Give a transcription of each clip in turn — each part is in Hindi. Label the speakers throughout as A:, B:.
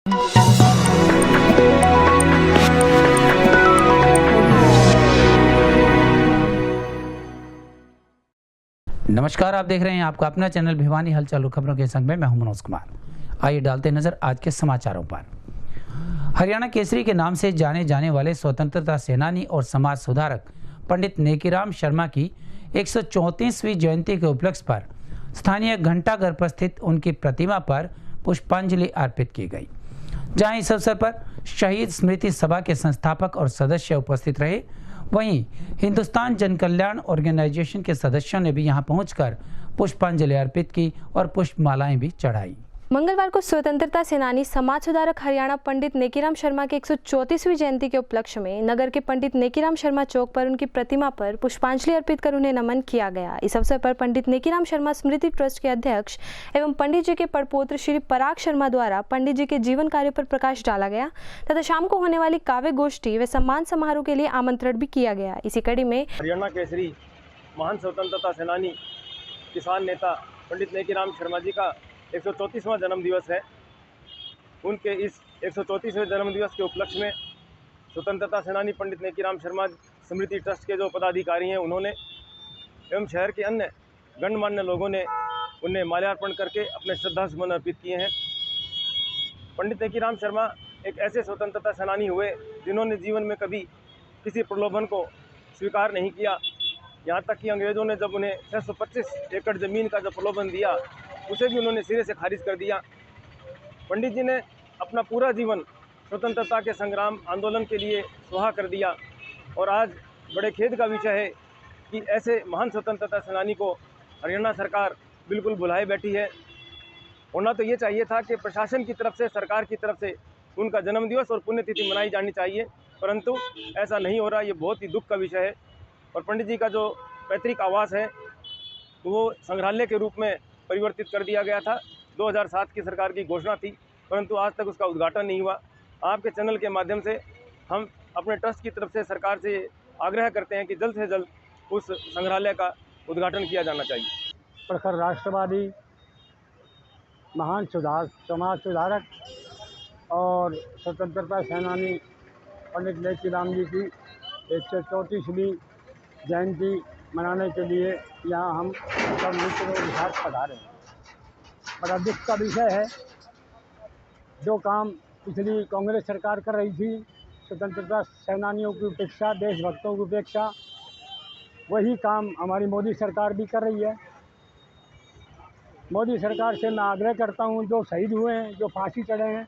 A: नमस्कार, आप देख रहे हैं आपका अपना चैनल भिवानी हलचल खबरों के संग में मैं हूं मनोज कुमार। आइए डालते नजर आज के समाचारों पर। हरियाणा केसरी के नाम से जाने जाने वाले स्वतंत्रता सेनानी और समाज सुधारक पंडित नेकीराम शर्मा की 134वीं जयंती के उपलक्ष्य पर स्थानीय घंटाघर पर स्थित उनकी प्रतिमा पर पुष्पांजलि अर्पित की गई, जहां इस अवसर पर शहीद स्मृति सभा के संस्थापक और सदस्य उपस्थित रहे। वहीं हिंदुस्तान जन कल्याण ऑर्गेनाइजेशन के सदस्यों ने भी यहां पहुंचकर पुष्पांजलि अर्पित की और पुष्पमालाएं भी चढ़ाई।
B: मंगलवार को स्वतंत्रता सेनानी समाज सुधारक हरियाणा पंडित नेकीराम शर्मा के 134वीं जयंती के उपलक्ष्य में नगर के पंडित नेकीराम शर्मा चौक पर उनकी प्रतिमा पर पुष्पांजलि अर्पित कर उन्हें नमन किया गया। इस अवसर पर पंडित नेकीराम शर्मा स्मृति ट्रस्ट के अध्यक्ष एवं पंडित जी के पड़पोत्र श्री पराग शर्मा द्वारा पंडित जी के जीवन कार्य पर प्रकाश डाला गया तथा शाम को होने वाली काव्य गोष्ठी व सम्मान समारोह के लिए आमंत्रण भी किया गया। इसी कड़ी में
C: हरियाणा केसरी महान स्वतंत्रता सेनानी किसान नेता पंडित नेकीराम शर्मा जी का 134वां जन्म दिवस है। उनके इस 134वें जन्म दिवस के उपलक्ष्य में स्वतंत्रता सेनानी पंडित नेकीराम शर्मा स्मृति ट्रस्ट के जो पदाधिकारी हैं उन्होंने एवं शहर के अन्य गणमान्य लोगों ने उन्हें माल्यार्पण करके अपने श्रद्धासुमन अर्पित किए हैं। पंडित नेकीराम शर्मा एक ऐसे स्वतंत्रता सेनानी हुए जिन्होंने जीवन में कभी किसी प्रलोभन को स्वीकार नहीं किया। यहाँ तक कि अंग्रेज़ों ने जब उन्हें 625 एकड़ ज़मीन का जो प्रलोभन दिया उसे भी उन्होंने सिरे से खारिज कर दिया। पंडित जी ने अपना पूरा जीवन स्वतंत्रता के संग्राम आंदोलन के लिए सुहा कर दिया और आज बड़े खेद का विषय है कि ऐसे महान स्वतंत्रता सेनानी को हरियाणा सरकार बिल्कुल भुलाए बैठी है। होना तो ये चाहिए था कि प्रशासन की तरफ से, सरकार की तरफ से उनका जन्मदिवस और पुण्यतिथि मनाई जानी चाहिए, परंतु ऐसा नहीं हो रहा। ये बहुत ही दुख का विषय है। और पंडित जी का जो पैतृक आवास है वो संग्रहालय के रूप में परिवर्तित कर दिया गया था। 2007 की सरकार की घोषणा थी, परंतु आज तक उसका उद्घाटन नहीं हुआ। आपके चैनल के माध्यम से हम अपने ट्रस्ट की तरफ से सरकार से आग्रह करते हैं कि जल्द से जल्द उस संग्रहालय का उद्घाटन किया जाना चाहिए।
D: प्रखर राष्ट्रवादी महान समाज सुधारक और स्वतंत्रता सेनानी पंडित नेकीराम जी की 134वीं जयंती मनाने के लिए यहाँ हम सब मित्र के साथ पधारे हैं। बड़ा दुख का विषय है, जो काम पिछली कांग्रेस सरकार कर रही थी स्वतंत्रता सेनानियों की उपेक्षा, देशभक्तों की उपेक्षा, वही काम हमारी मोदी सरकार भी कर रही है। मोदी सरकार से मैं आग्रह करता हूँ, जो शहीद हुए हैं, जो फांसी चढ़े हैं,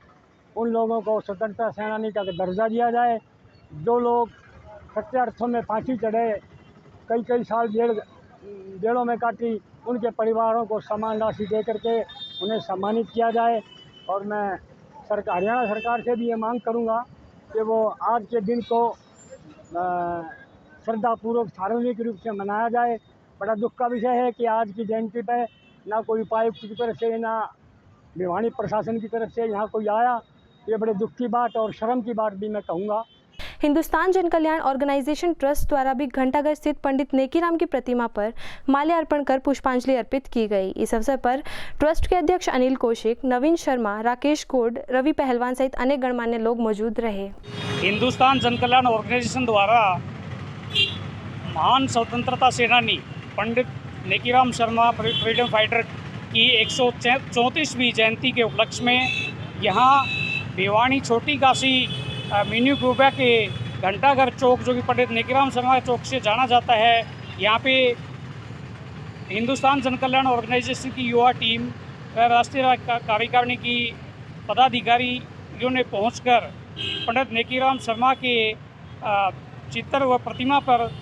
D: उन लोगों को स्वतंत्रता सेनानी का दर्जा दिया जाए। जो लोग सच्चे अर्थों में फांसी चढ़े, कई साल जेलों में काटी, उनके परिवारों को सम्मान राशि दे करके उन्हें सम्मानित किया जाए। और मैं हरियाणा सरकार से भी ये मांग करूंगा कि वो आज के दिन को श्रद्धापूर्वक सार्वजनिक रूप से मनाया जाए। बड़ा दुख का विषय है कि आज की जयंती पर ना कोई उपायुक्त की तरफ से, ना भिवानी प्रशासन की तरफ से यहाँ कोई आया। ये बड़े दुख की बात और शर्म की बात भी मैं कहूँगा।
B: हिंदुस्तान जन कल्याण ऑर्गेनाइजेशन ट्रस्ट द्वारा भी घंटाघर स्थित पंडित नेकीराम की प्रतिमा पर माल्यार्पण कर पुष्पांजलि अर्पित की गई। इस अवसर पर ट्रस्ट के अध्यक्ष अनिल कौशिक, नवीन शर्मा, राकेश कोड, रवि पहलवान सहित अनेक गणमान्य लोग मौजूद रहे।
E: हिंदुस्तान जन कल्याण ऑर्गेनाइजेशन द्वारा महान स्वतंत्रता सेनानी पंडित नेकीराम शर्मा फ्रीडम फाइटर की 134वीं जयंती के उपलक्ष्य में यहाँ भिवानी छोटी काशी मिनी ग्रुपा के घंटाघर चौक, जो कि पंडित नेकीराम शर्मा चौक से जाना जाता है, यहाँ पे हिंदुस्तान जन कल्याण ऑर्गेनाइजेशन की युवा टीम व राष्ट्रीय कार्यकारिणी की पदाधिकारियों ने पहुंचकर पंडित नेकीराम शर्मा के चित्र व प्रतिमा पर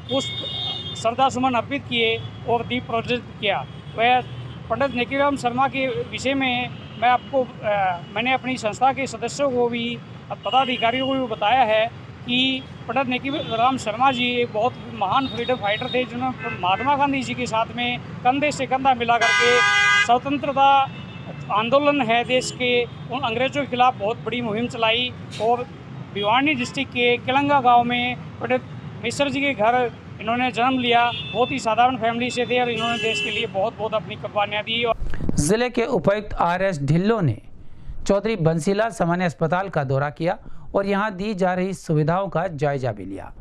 E: पुष्प श्रद्धासुमन अर्पित किए और दीप प्रज्वलित किया। वह पंडित नेकीराम शर्मा के विषय में मैंने अपनी संस्था के सदस्यों को भी, पदाधिकारियों को भी बताया है कि पंडित नेकीराम शर्मा जी एक बहुत महान फ्रीडम फाइटर थे, जिन्होंने महात्मा गांधी जी के साथ में कंधे से कंधा मिला करके स्वतंत्रता आंदोलन है देश के, उन अंग्रेज़ों के खिलाफ बहुत बड़ी मुहिम चलाई। और भिवानी डिस्ट्रिक्ट के किलंगा गांव में पंडित मिश्र जी के घर इन्होंने जन्म लिया। बहुत ही साधारण फैमिली से थे और इन्होंने देश के लिए बहुत बहुत अपनी कुर्बानियाँ दी।
A: जिले के उपायुक्त RS ढिल्लों ने चौधरी बंसीलाल सामान्य अस्पताल का दौरा किया और यहां दी जा रही सुविधाओं का जायजा भी लिया।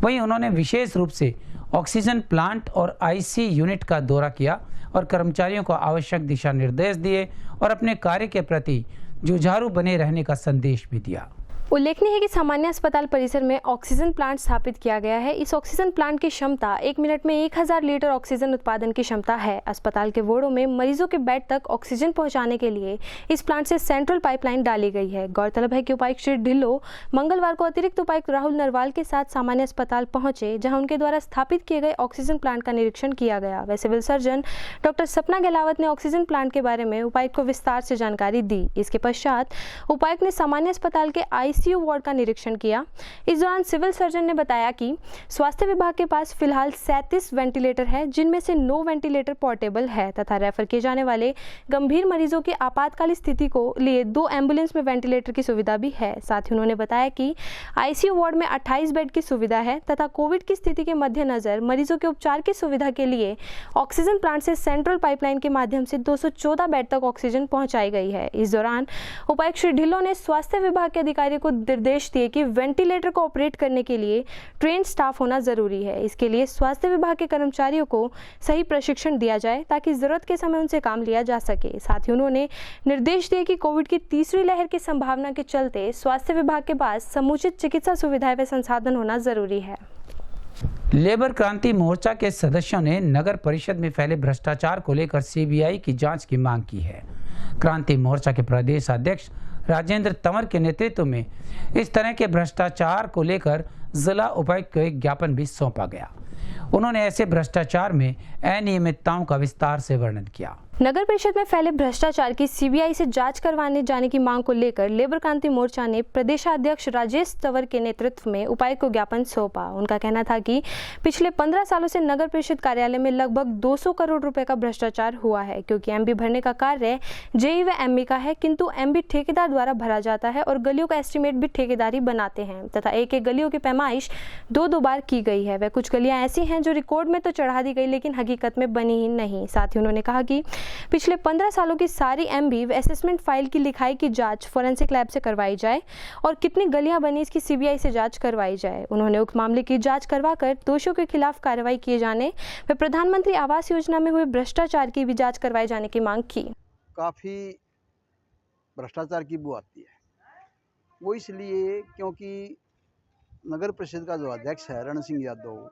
A: वहीं उन्होंने विशेष रूप से ऑक्सीजन प्लांट और आईसी यूनिट का दौरा किया और कर्मचारियों को आवश्यक दिशा निर्देश दिए और अपने कार्य के प्रति जुझारू बने रहने का संदेश भी दिया।
B: उल्लेखनीय है कि सामान्य अस्पताल परिसर में ऑक्सीजन प्लांट स्थापित किया गया है। इस ऑक्सीजन प्लांट की क्षमता 1 मिनट में 1000 लीटर ऑक्सीजन उत्पादन की क्षमता है। अस्पताल के वार्डों में मरीजों के बेड तक ऑक्सीजन पहुंचाने के लिए इस प्लांट से सेंट्रल पाइपलाइन डाली गई है। गौरतलब है कि उपायुक्त श्री ढिल्लो मंगलवार को अतिरिक्त उपायुक्त राहुल नरवाल के साथ सामान्य अस्पताल पहुंचे, जहां उनके द्वारा स्थापित किए गए ऑक्सीजन प्लांट का निरीक्षण किया गया। वह सिविल सर्जन डॉक्टर सपना गहलावत ने ऑक्सीजन प्लांट के बारे में उपायुक्त को विस्तार से जानकारी दी। इसके पश्चात उपायुक्त ने सामान्य अस्पताल के आईसीयू वार्ड का निरीक्षण किया। इस दौरान सिविल सर्जन ने बताया कि स्वास्थ्य विभाग के पास फिलहाल 37 वेंटिलेटर है, जिनमें से 9 वेंटिलेटर पोर्टेबल है तथा रेफर किए जाने वाले गंभीर मरीजों की आपातकालीन स्थिति को लिए 2 एम्बुलेंस में वेंटिलेटर की सुविधा भी है। साथ ही उन्होंने बताया कि आईसीयू वार्ड में 28 बेड की सुविधा है तथा कोविड की स्थिति के मद्देनजर मरीजों के उपचार की सुविधा के लिए ऑक्सीजन प्लांट से सेंट्रल पाइपलाइन के माध्यम से 214 बेड तक ऑक्सीजन पहुंचाई गई है। इस दौरान उपायुक्त श्री ढिल्लो ने स्वास्थ्य विभाग के अधिकारियों को निर्देश दिए कि वेंटिलेटर को ऑपरेट करने के लिए ट्रेन स्टाफ होना जरूरी है। इसके लिए स्वास्थ्य विभाग के कर्मचारियों को सही प्रशिक्षण दिया जाए ताकि जरूरत के समय उनसे काम लिया जा सके। साथ ही उन्होंने निर्देश दिए कि कोविड की तीसरी लहर की संभावना के चलते स्वास्थ्य विभाग के पास समुचित चिकित्सा सुविधाएं व संसाधन होना जरूरी है।
A: लेबर क्रांति मोर्चा के सदस्यों ने नगर परिषद में फैले भ्रष्टाचार को लेकर सीबीआई की जांच की मांग की है। क्रांति मोर्चा के प्रदेश अध्यक्ष राजेंद्र तंवर के नेतृत्व में इस तरह के भ्रष्टाचार को लेकर जिला उपायुक्त को एक ज्ञापन भी सौंपा गया। उन्होंने ऐसे भ्रष्टाचार में अनियमितताओं का विस्तार से वर्णन किया।
B: नगर परिषद में फैले भ्रष्टाचार की सीबीआई से जांच करवाने जाने की मांग को लेकर लेबर क्रांति मोर्चा ने प्रदेशाध्यक्ष राजेश तंवर के नेतृत्व में उपायुक्त को ज्ञापन सौंपा। उनका कहना था कि पिछले 15 सालों से नगर परिषद कार्यालय में लगभग 200 करोड़ रुपए का भ्रष्टाचार हुआ है, क्योंकि एमबी भरने का कार्य जेई व एमबी का है, किंतु एमबी ठेकेदार द्वारा भरा जाता है और गलियों का एस्टीमेट भी ठेकेदारी बनाते हैं तथा एक एक गलियों की पैमाइश 2-2 बार की गई है। वह कुछ गलियां ऐसी हैं जो रिकॉर्ड में तो चढ़ा दी गई लेकिन हकीकत में बनी ही नहीं। साथ ही उन्होंने कहा कि पिछले 15 सालों की सारी एमबी व असेसमेंट फाइल की लिखाई की जांच फोरेंसिक लैब से करवाई जाए और कितनी गलियां बनी इसकी सीबीआई से जांच करवाई जाए। उन्होंने उक्त मामले की जांच करवाकर दोषियों के खिलाफ कार्रवाई किए जाने व प्रधानमंत्री आवास योजना में हुए भ्रष्टाचार की भी जांच करवाए जाने की मांग की।
F: काफ़ी भ्रष्टाचार की बू आती है, वो इसलिए क्योंकि नगर परिषद का जो अध्यक्ष है रण सिंह यादव,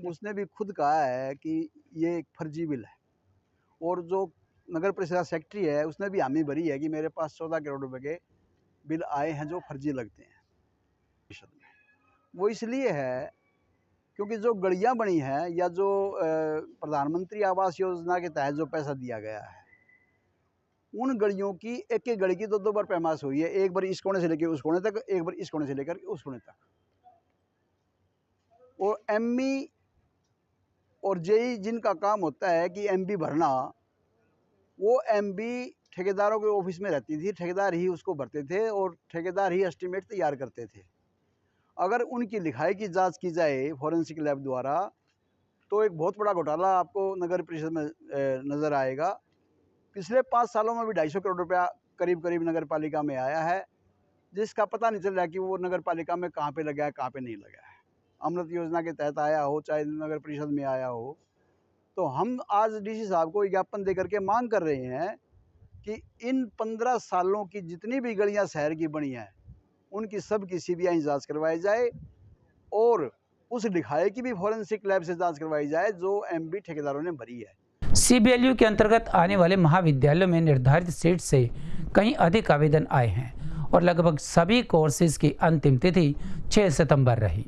F: उसने भी खुद कहा है कि ये एक फर्जी बिल है, और जो नगर परिषद सेक्रेटरी है उसने भी हामी भरी है कि मेरे पास 14 करोड़ रुपए के बिल आए हैं जो फर्जी लगते हैं परिषद में। वो इसलिए है क्योंकि जो गलियां बनी हैं या जो प्रधानमंत्री आवास योजना के तहत जो पैसा दिया गया है, उन गलियों की एक एक गली की 2-2 बार पैमाइश हुई है। एक बार इस कोने से लेकर उस कोने तक, एक बार इस कोने से लेकर उस कोने तक। और एमई और जेई जिनका काम होता है कि एमबी भरना, वो एमबी ठेकेदारों के ऑफिस में रहती थी, ठेकेदार ही उसको भरते थे और ठेकेदार ही एस्टीमेट तैयार करते थे। अगर उनकी लिखाई की जांच की जाए फॉरेंसिक लैब द्वारा तो एक बहुत बड़ा घोटाला आपको नगर परिषद में नज़र आएगा। पिछले 5 सालों में भी 250 करोड़ रुपया करीब नगर पालिका में आया है, जिसका पता नहीं चल रहा कि वो नगर पालिका में कहाँ पे लगा है, कहाँ पे नहीं लगा है। अमृत योजना के तहत आया हो चाहे नगर परिषद में आया हो। तो हम आज डीसी साहब को ज्ञापन दे करके मांग कर रहे हैं कि इन 15 सालों की जितनी भी गलियां शहर की बनी हैं उनकी सब की सीबीआई जांच करवाई जाए और उस लिखाई की भी फॉरेंसिक लैब से जांच करवाई जाए जो एमबी ठेकेदारों ने भरी है।
A: सीबीएलयू के अंतर्गत आने वाले महाविद्यालयों में निर्धारित सीट से कहीं अधिक आवेदन आए हैं और लगभग सभी कोर्सेज की अंतिम तिथि 6 सितंबर रही।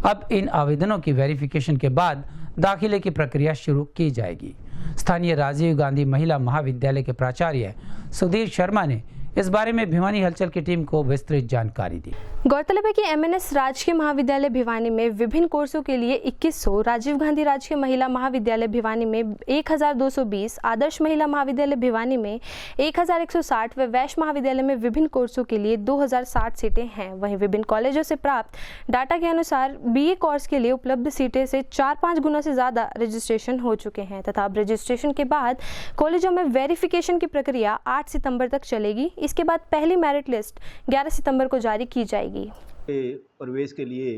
A: अब इन आवेदनों की वेरिफिकेशन के बाद दाखिले की प्रक्रिया शुरू की जाएगी। स्थानीय राजीव गांधी महिला महाविद्यालय के प्राचार्य सुधीर शर्मा ने इस बारे में भिवानी हलचल की टीम को विस्तृत जानकारी दी।
B: गौरतलब है कि एमएनएस राजकीय महाविद्यालय भिवानी में विभिन्न कोर्सों के लिए 2100, राजीव गांधी राजकीय महिला महाविद्यालय भिवानी में 1220, आदर्श महिला महाविद्यालय भिवानी में 1160 व वैश्य महाविद्यालय में विभिन्न कोर्सों के लिए 2060 सीटें हैं। वहीं विभिन्न कॉलेजों से प्राप्त डाटा के अनुसार बीए कोर्स के लिए उपलब्ध सीटें से 4-5 गुना से ज़्यादा रजिस्ट्रेशन हो चुके हैं तथा अब रजिस्ट्रेशन के बाद कॉलेजों में वेरिफिकेशन की प्रक्रिया 8 सितंबर तक चलेगी। इसके बाद पहली मेरिट लिस्ट 11 सितंबर को जारी की जाएगी।
G: प्रवेश के लिए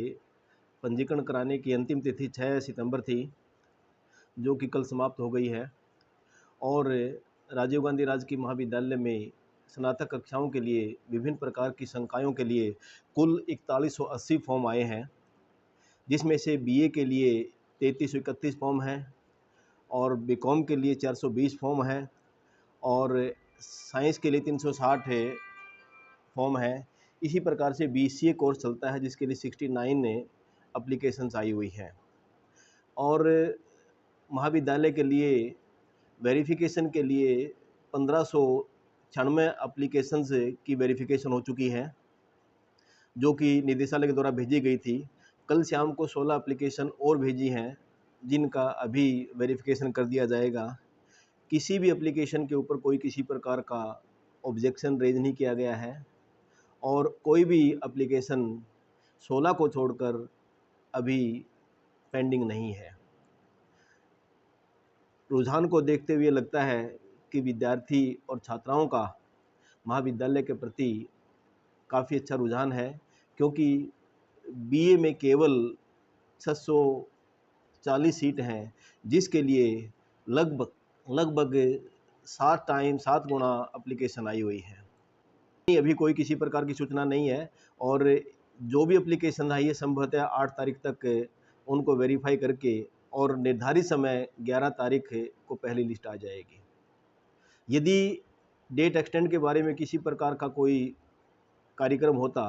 G: पंजीकरण कराने की अंतिम तिथि 6 सितंबर थी, जो कि कल समाप्त हो गई है। और राजीव गांधी राजकीय महाविद्यालय में स्नातक कक्षाओं के लिए विभिन्न प्रकार की संकायों के लिए कुल 4180 फॉर्म आए हैं, जिसमें से बीए के लिए 3331 फॉर्म हैं और बीकॉम के लिए 420 फॉर्म हैं और साइंस के लिए 360 फॉर्म हैं। इसी प्रकार से बीसीए कोर्स चलता है, जिसके लिए 69 एप्लीकेशंस आई हुई हैं। और महाविद्यालय के लिए वेरिफिकेशन के लिए 1596 एप्लीकेशंस की वेरिफिकेशन हो चुकी है, जो कि निदेशालय के द्वारा भेजी गई थी। कल शाम को 16 एप्लीकेशन और भेजी हैं, जिनका अभी वेरिफिकेशन कर दिया जाएगा। किसी भी एप्लीकेशन के ऊपर कोई किसी प्रकार का ऑब्जेक्शन रेज नहीं किया गया है और कोई भी एप्लीकेशन 16 को छोड़कर अभी पेंडिंग नहीं है। रुझान को देखते हुए लगता है कि विद्यार्थी और छात्राओं का महाविद्यालय के प्रति काफ़ी अच्छा रुझान है, क्योंकि बीए में केवल 640 सीट हैं, जिसके लिए लगभग 7 गुना एप्लीकेशन आई हुई है। अभी कोई किसी प्रकार की सूचना नहीं है और जो भी एप्लीकेशन आई है संभवतः 8 तारीख तक उनको वेरीफाई करके और निर्धारित समय 11 तारीख को पहली लिस्ट आ जाएगी। यदि डेट एक्सटेंड के बारे में किसी प्रकार का कोई कार्यक्रम होता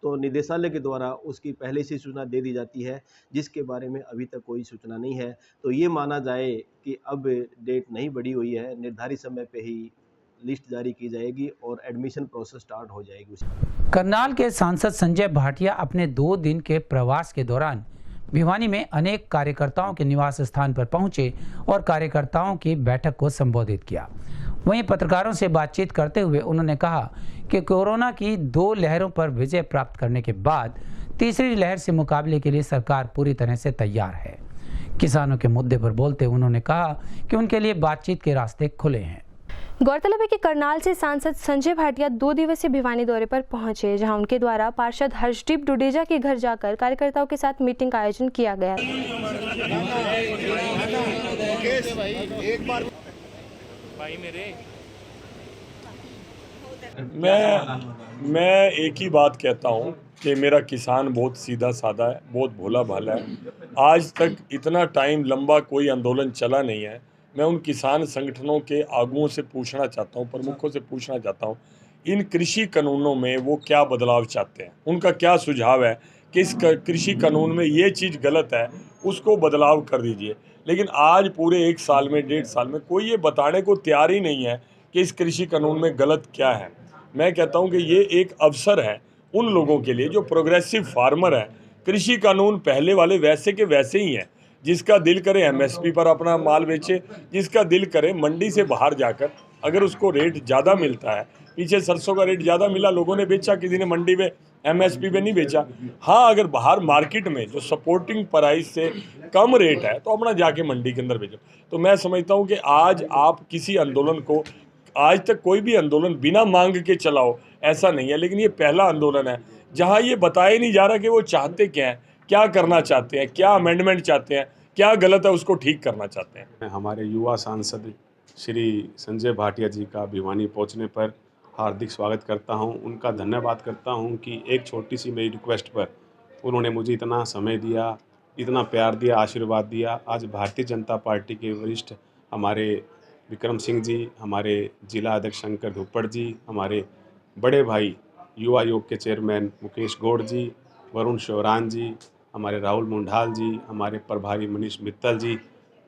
G: तो निदेशालय के द्वारा उसकी पहले से सूचना दे दी जाती है, जिसके बारे में अभी तक कोई सूचना नहीं है। तो ये माना जाए कि अब डेट नहीं बढ़ी हुई है, निर्धारित समय पे ही लिस्ट जारी की जाएगी और एडमिशन प्रोसेस स्टार्ट हो जाएगी।
A: करनाल के सांसद संजय भाटिया अपने 2 दिन के प्रवास के दौरान भिवानी में अनेक कार्यकर्ताओं के निवास स्थान पर पहुंचे और कार्यकर्ताओं की बैठक को संबोधित किया। वहीं पत्रकारों से बातचीत करते हुए उन्होंने कहा कि कोरोना की 2 लहरों पर विजय प्राप्त करने के बाद तीसरी लहर से मुकाबले के लिए सरकार पूरी तरह से तैयार है। किसानों के मुद्दे पर बोलते हुए उन्होंने कहा कि उनके लिए बातचीत के रास्ते खुले हैं।
B: गौरतलब है कि करनाल से सांसद संजय भाटिया 2 दिवसीय भिवानी दौरे पर पहुंचे, जहां उनके द्वारा पार्षद हर्षदीप डुडेजा के घर जाकर कार्यकर्ताओं के साथ मीटिंग का आयोजन किया गया।
H: मैं एक ही बात कहता हूं कि मेरा किसान बहुत सीधा साधा है, बहुत भोला भाला है। आज तक इतना टाइम लंबा कोई आंदोलन चला नहीं है। मैं उन किसान संगठनों के आगुओं से पूछना चाहता हूं, प्रमुखों से पूछना चाहता हूं, इन कृषि कानूनों में वो क्या बदलाव चाहते हैं, उनका क्या सुझाव है कि इस कृषि कानून में ये चीज़ गलत है, उसको बदलाव कर दीजिए। लेकिन आज पूरे 1 साल में 1.5 साल में कोई ये बताने को तैयार ही नहीं है कि इस कृषि कानून में गलत क्या है। मैं कहता हूं कि ये एक अवसर है उन लोगों के लिए जो प्रोग्रेसिव फार्मर हैं। कृषि कानून पहले वाले वैसे के वैसे ही हैं। जिसका दिल करे एमएसपी पर अपना माल बेचे, जिसका दिल करे मंडी से बाहर जाकर अगर उसको रेट ज़्यादा मिलता है, पीछे सरसों का रेट ज़्यादा मिला, लोगों ने बेचा, किसी ने मंडी में एमएसपी पे नहीं बेचा। हाँ, अगर बाहर मार्केट में जो सपोर्टिंग प्राइस से कम रेट है तो अपना जाके मंडी के अंदर बेचो। तो मैं समझता हूँ कि आज आप किसी आंदोलन को, आज तक कोई भी आंदोलन बिना मांग के चलाओ ऐसा नहीं है, लेकिन ये पहला आंदोलन है जहाँ ये बताया नहीं जा रहा कि वो चाहते क्या हैं, क्या करना चाहते हैं, क्या अमेंडमेंट चाहते हैं, क्या गलत है उसको ठीक करना चाहते हैं।
I: हमारे युवा सांसद श्री संजय भाटिया जी का भिवानी पहुंचने पर हार्दिक स्वागत करता हूं। उनका धन्यवाद करता हूं कि एक छोटी सी मेरी रिक्वेस्ट पर उन्होंने मुझे इतना समय दिया, इतना प्यार दिया, आशीर्वाद दिया। आज भारतीय जनता पार्टी के वरिष्ठ हमारे विक्रम सिंह जी, हमारे जिला अध्यक्ष शंकर धुप्पड़ जी, हमारे बड़े भाई युवा योग के चेयरमैन मुकेश गौड़ जी, वरुण शौरान जी, हमारे राहुल मुंडाल जी, हमारे प्रभारी मनीष मित्तल जी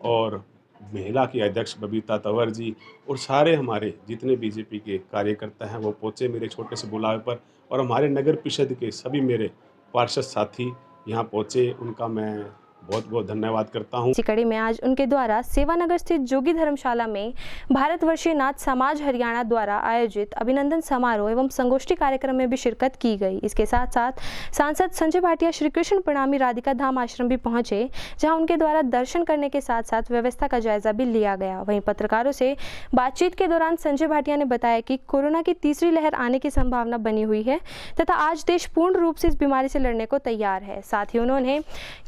I: और महिला की अध्यक्ष बबीता तंवर जी और सारे हमारे जितने बीजेपी के कार्यकर्ता हैं वो पहुँचे मेरे छोटे से बुलावे पर। और हमारे नगर परिषद के सभी मेरे पार्षद साथी यहाँ पहुँचे, उनका मैं बहुत बहुत धन्यवाद करता हूँ।
B: इसी कड़ी में आज उनके द्वारा सेवानगर स्थित जोगी धर्मशाला में भारतवर्षीय नाथ समाज हरियाणा द्वारा आयोजित अभिनंदन समारोह एवं संगोष्ठी कार्यक्रम में भी शिरकत की गई। इसके साथ साथ सांसद संजय भाटिया श्री कृष्ण प्रणामी राधिका धाम आश्रम भी पहुंचे, जहां उनके द्वारा दर्शन करने के साथ साथ व्यवस्था का जायजा भी लिया गया। वहीं पत्रकारों से बातचीत के दौरान संजय भाटिया ने बताया कि कोरोना की तीसरी लहर आने की संभावना बनी हुई है तथा आज देश पूर्ण रूप से इस बीमारी से लड़ने को तैयार है। साथ ही उन्होंने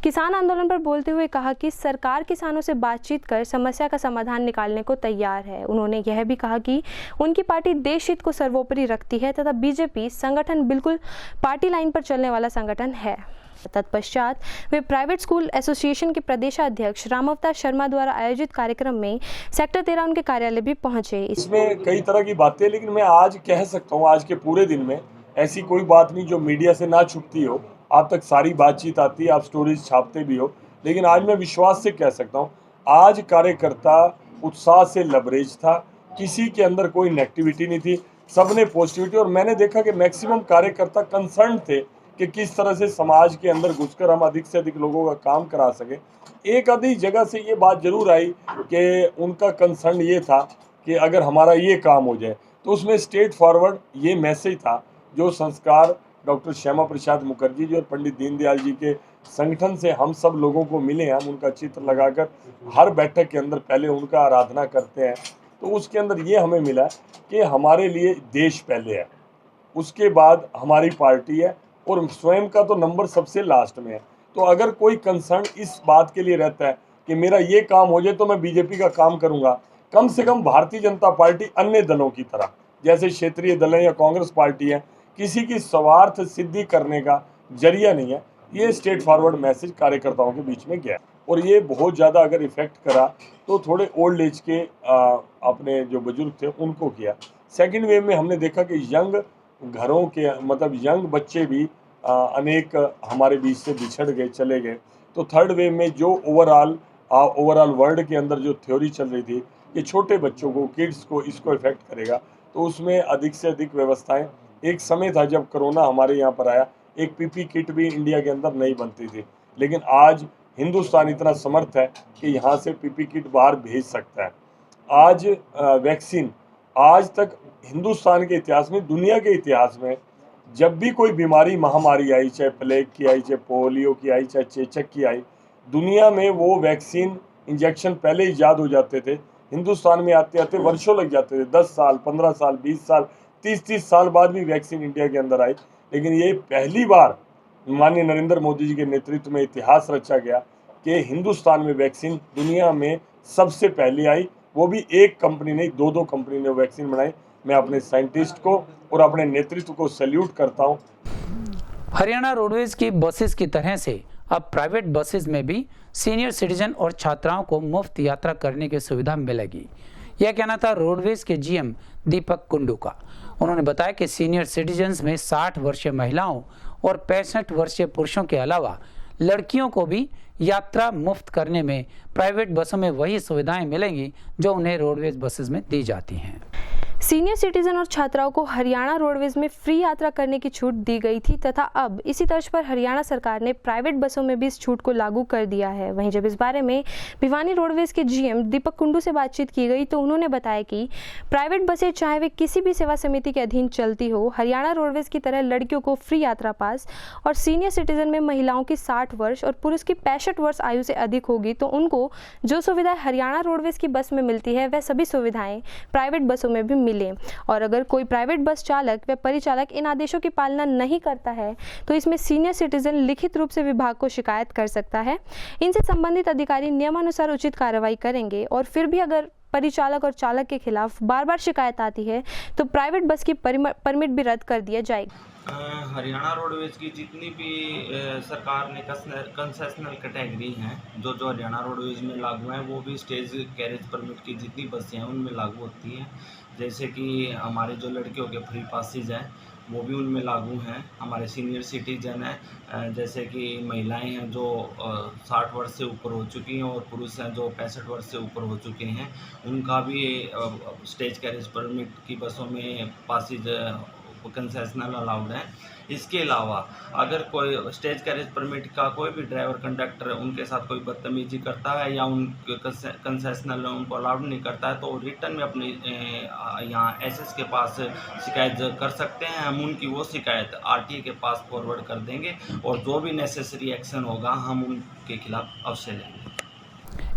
B: किसान आंदोलन पर बोलते हुए कहा कि सरकार किसानों से बातचीत कर समस्या का समाधान निकालने को तैयार है। उन्होंने यह भी कहा कि उनकी पार्टी देश हित को सर्वोपरि रखती है तथा बीजेपी संगठन बिल्कुल पार्टी लाइन पर चलने वाला संगठन है। तत्पश्चात वे प्राइवेट स्कूल एसोसिएशन के प्रदेशाध्यक्ष रामअवतार शर्मा द्वारा आयोजित कार्यक्रम में सेक्टर 13 उनके कार्यालय भी पहुंचे।
H: इसमें कई तरह की बातें, लेकिन मैं आज कह सकता हूँ आज के पूरे दिन में ऐसी कोई बात नहीं जो मीडिया से ना छुपती हो। आप तक सारी बातचीत आती है, आप स्टोरीज छापते भी हो, लेकिन आज मैं विश्वास से कह सकता हूँ आज कार्यकर्ता उत्साह से लबरेज था, किसी के अंदर कोई नेगेटिविटी नहीं थी, सबने पॉजिटिविटी। और मैंने देखा कि मैक्सिमम कार्यकर्ता कंसर्न थे कि किस तरह से समाज के अंदर घुसकर हम अधिक से अधिक लोगों का काम करा सकें। एक आधी जगह से ये बात जरूर आई कि उनका कंसर्न ये था कि अगर हमारा ये काम हो जाए, तो उसमें स्ट्रेट फॉरवर्ड ये मैसेज था जो संस्कार डॉक्टर श्यामा प्रसाद मुखर्जी जी और पंडित दीनदयाल जी के संगठन से हम सब लोगों को मिले। हम उनका चित्र लगाकर हर बैठक के अंदर पहले उनका आराधना करते हैं, तो उसके अंदर ये हमें मिला कि हमारे लिए देश पहले है, उसके बाद हमारी पार्टी है और स्वयं का तो नंबर सबसे लास्ट में है। तो अगर कोई कंसर्न इस बात के लिए रहता है कि मेरा ये काम हो जाए तो मैं बीजेपी का काम करूँगा, कम से कम भारतीय जनता पार्टी अन्य दलों की तरह जैसे क्षेत्रीय दल हैं या कांग्रेस पार्टी है, किसी की स्वार्थ सिद्धि करने का जरिया नहीं है। ये स्ट्रेट फॉरवर्ड मैसेज कार्यकर्ताओं के बीच में गया और ये बहुत ज़्यादा अगर इफेक्ट करा तो थोड़े ओल्ड एज के अपने जो बुजुर्ग थे उनको किया। सेकंड वेव में हमने देखा कि यंग घरों के मतलब यंग बच्चे भी अनेक हमारे बीच से बिछड़ गए, चले गए। तो थर्ड वेव में जो ओवरऑल वर्ल्ड के अंदर जो थ्योरी चल रही थी कि छोटे बच्चों को, किड्स को इसको इफेक्ट करेगा, तो उसमें अधिक से अधिक व्यवस्थाएं। एक समय था जब कोरोना हमारे यहाँ पर आया, एक पीपी किट भी इंडिया के अंदर नहीं बनती थी, लेकिन आज हिंदुस्तान इतना समर्थ है कि यहाँ से पीपी किट बाहर भेज सकता है। आज वैक्सीन, आज तक हिंदुस्तान के इतिहास में, दुनिया के इतिहास में जब भी कोई बीमारी महामारी आई, चाहे प्लेग की आई, चाहे पोलियो की आई, चाहे चेचक की आई, दुनिया में वो वैक्सीन इंजेक्शन पहले ईजाद हो जाते थे। हिंदुस्तान में आते आते वर्षों लग जाते थे, 10 साल, 15 साल, 20 साल, 30 साल बाद भी वैक्सीन इंडिया के अंदर आई। लेकिन ये पहली बार माननीय नरेंद्र मोदी जी के नेतृत्व में इतिहास रचा गया कि हिंदुस्तान में वैक्सीन दुनिया में सबसे पहले आई, वो भी एक कंपनी नहीं, दो कंपनी ने वैक्सीन बनाई। मैं अपने साइंटिस्ट को और अपने नेतृत्व को सैल्यूट करता हूँ।
A: हरियाणा रोडवेज की बसेस की तरह से अब प्राइवेट बसेस में भी सीनियर सिटीजन और छात्राओं को मुफ्त यात्रा करने की सुविधा मिलेगी। यह कहना था रोडवेज के जीएम दीपक कुंडू का। उन्होंने बताया कि सीनियर सिटीजन्स में 60 वर्षीय महिलाओं और 65 वर्षीय पुरुषों के अलावा लड़कियों को भी यात्रा मुफ्त करने में प्राइवेट बसों में वही सुविधाएं मिलेंगी जो उन्हें रोडवेज बसेस में दी जाती हैं।
B: सीनियर सिटीजन और छात्राओं को हरियाणा रोडवेज में फ्री यात्रा करने की छूट दी गई थी तथा अब इसी तर्ज पर हरियाणा सरकार ने प्राइवेट बसों में भी इस छूट को लागू कर दिया है। वहीं जब इस बारे में भिवानी रोडवेज के जीएम दीपक कुंडू से बातचीत की गई तो उन्होंने बताया कि प्राइवेट बसें चाहे वे किसी भी सेवा समिति के अधीन चलती हो, हरियाणा रोडवेज की तरह लड़कियों को फ्री यात्रा पास और सीनियर सिटीजन में महिलाओं की 60 वर्ष और पुरुष की 65 वर्ष आयु से अधिक होगी तो उनको जो सुविधाएं हरियाणा रोडवेज की बस में मिलती है वह सभी सुविधाएं प्राइवेट बसों में भी मिले। और अगर कोई प्राइवेट बस चालक व परिचालक इन आदेशों की पालना नहीं करता है तो इसमें सीनियर सिटीजन लिखित रूप से विभाग को शिकायत कर सकता है। इनसे संबंधित अधिकारी नियमानुसार उचित कार्रवाई करेंगे और फिर भी अगर परिचालक और चालक के खिलाफ बार बार शिकायत आती है तो प्राइवेट बस की परमिट भी रद्द कर दिया जाएगा।
J: हरियाणा रोडवेज की जितनी भी सरकार ने कंसेशनल कैटेगरी हैं जो हरियाणा रोडवेज में लागू हैं वो भी स्टेज कैरेज परमिट की जितनी बसें हैं उनमें लागू होती हैं। जैसे कि हमारे जो लड़कियों के फ्री पासेज हैं वो भी उनमें लागू हैं। हमारे सीनियर सिटीजन हैं जैसे कि महिलाएं हैं जो 60 वर्ष से ऊपर हो चुकी हैं और पुरुष हैं जो 65 वर्ष से ऊपर हो चुके हैं, उनका भी स्टेज कैरेज परमिट की बसों में पासेज कंसेशनल अलाउड है। इसके अलावा अगर कोई स्टेज कैरेज परमिट का कोई भी ड्राइवर कंडक्टर उनके साथ कोई बदतमीजी करता है या उन कंसेशनल उनको अलाउड नहीं करता है तो रिटर्न में अपनी यहाँ एसएस के पास शिकायत कर सकते हैं। हम उनकी वो शिकायत आरटीए के पास फॉरवर्ड कर देंगे और जो भी नेसेसरी एक्शन होगा हम उनके खिलाफ अवश्य लेंगे।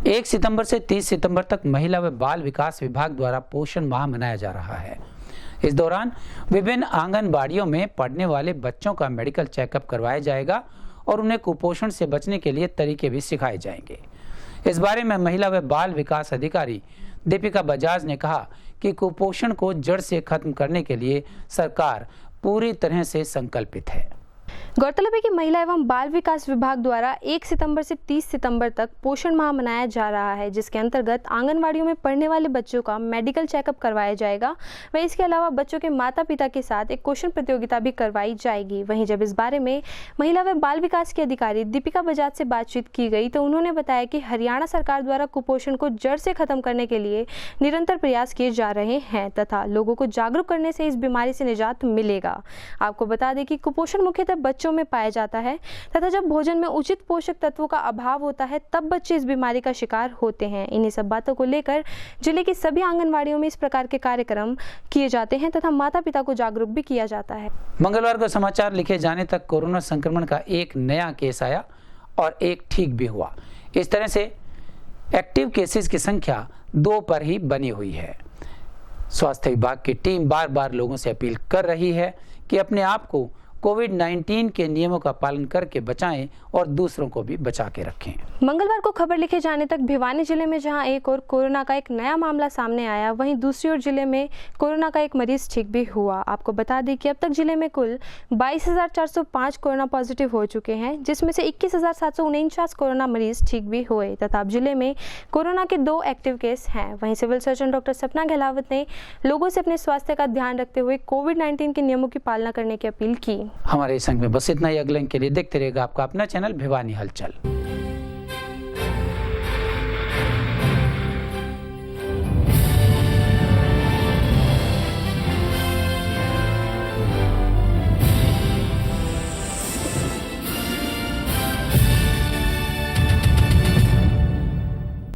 A: 1 सितंबर से 30 सितंबर तक महिला व बाल विकास विभाग द्वारा पोषण माह मनाया जा रहा है। इस दौरान विभिन्न आंगनबाड़ियों में पढ़ने वाले बच्चों का मेडिकल चेकअप करवाया जाएगा और उन्हें कुपोषण से बचने के लिए तरीके भी सिखाए जाएंगे। इस बारे में महिला व बाल विकास अधिकारी दीपिका बजाज ने कहा कि कुपोषण को जड़ से खत्म करने के लिए सरकार पूरी तरह से संकल्पित है।
B: गौरतलब है कि महिला एवं बाल विकास विभाग द्वारा 1 सितंबर से 30 सितंबर तक पोषण माह मनाया जा रहा है, जिसके अंतर्गत आंगनवाड़ियों में पढ़ने वाले बच्चों का मेडिकल चेकअप करवाया जाएगा। वहीं इसके अलावा बच्चों के माता पिता के साथ एक क्वेश्चन प्रतियोगिता भी करवाई जाएगी। वहीं जब इस बारे में महिला व बाल विकास की अधिकारी दीपिका बजाज से बातचीत की गई तो उन्होंने बताया कि हरियाणा सरकार द्वारा कुपोषण को जड़ से खत्म करने के लिए निरंतर प्रयास किए जा रहे हैं तथा लोगों को जागरूक करने से इस बीमारी से निजात मिलेगा। आपको बता दें कि कुपोषण मुख्यतः बच्चों में पाया जाता है तथा जब भोजन में उचित पोषक तत्वों का अभाव होता है तब बच्चे इस बीमारी का शिकार होते हैं। इन्हीं सब बातों को लेकर जिले की सभी आंगनवाड़ियों में इस प्रकार के कार्यक्रम किए जाते हैं तथा माता पिता को जागरूक भी किया जाता है।
A: मंगलवार को समाचार लिखे जाने तक कोरोना संक्रमण का एक नया केस आया और एक ठीक भी हुआ। इस तरह से एक्टिव केसेस की संख्या 2 पर ही बनी हुई है। स्वास्थ्य विभाग की टीम बार बार लोगों से अपील कर रही है कि अपने आप को कोविड-19 के नियमों का पालन करके बचाएं और दूसरों को भी बचा के रखें।
B: मंगलवार को खबर लिखे जाने तक भिवानी जिले में जहां एक और कोरोना का एक नया मामला सामने आया, वहीं दूसरी ओर जिले में कोरोना का एक मरीज ठीक भी हुआ। आपको बता दें कि अब तक जिले में कुल 22,405 कोरोना पॉजिटिव हो चुके हैं, जिसमें से 21,749 कोरोना मरीज ठीक भी हुए तथा अब जिले में कोरोना के 2 एक्टिव केस हैं। वहीं सिविल सर्जन डॉक्टर सपना गहलावत ने लोगों से अपने स्वास्थ्य का ध्यान रखते हुए कोविड-19 के नियमों की पालना करने की अपील की।
A: हमारे संग में बस इतना ही। अगले अंक के लिए देखते रहेगा आपका अपना चैनल भिवानी हलचल।